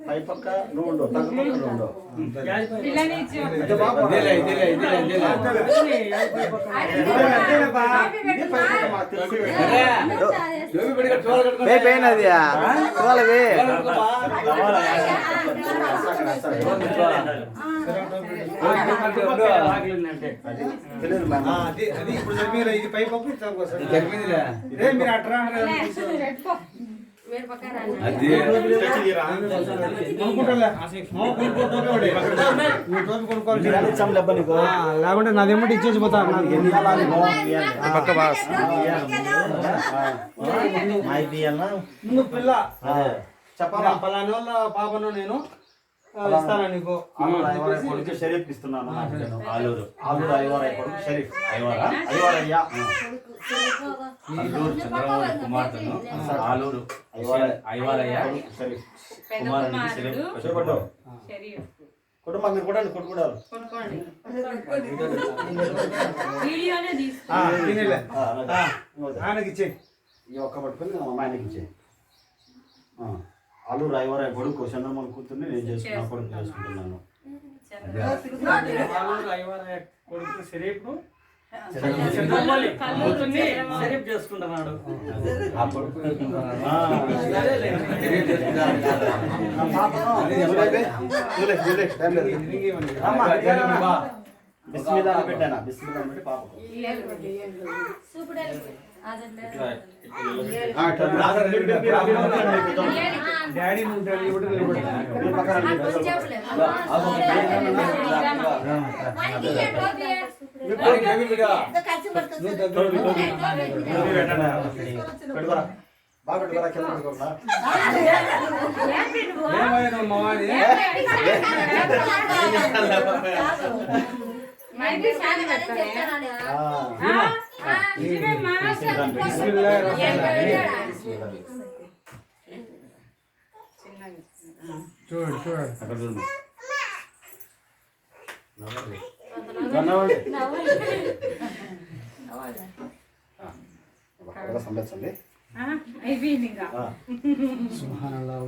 పై పక్క రెండు తగ్గ పక్క రెండు ఇది పై పప్పు మీరు అట్రా లేకుంటే నాదేమిటి ఇచ్చేసి పోతా పిల్ల చెప్పాలా పలాని వాళ్ళ పాపను నేను ఇస్తాను నీకు కొడుకు షరీఫ్ ఇస్తున్నాను. ఆలూరు ఐవారయ్య కొడుకు షరీఫ్ ఐవారయ్య అల్లూరు చంద్రబాబు కుమార్తెను ఆలూరు ఐవారయ్య షరీఫ్ కుమారునికి షరీఫ్ కుటుంబం మీరు కూడా కొట్టుకోవాలి. ఆయనకి ఇచ్చే ఈ ఒక్క పట్టుకొని మా ఆయనకి ఇచ్చే. ఆలూరు ఐవారయ్య కొడుకు చంద్రమోహన్ కూతుర్ని నేను చేసుకున్నా కొడుకు చేసుకుంటున్నాను. కొడుకు షరీఫ్ చేసుకుంటున్నాడు. బిస్మిల్లా పెట్టానా బిస్మిల్లా పెట్టి పాప డాడీ బాగా పెట్టుకోరా కింద పెట్టుకోరా చూడు చూడు అక్కడ చూడు సంబంధించండి అయిపోయింది ఇంకా సుబ్హానల్లాహ్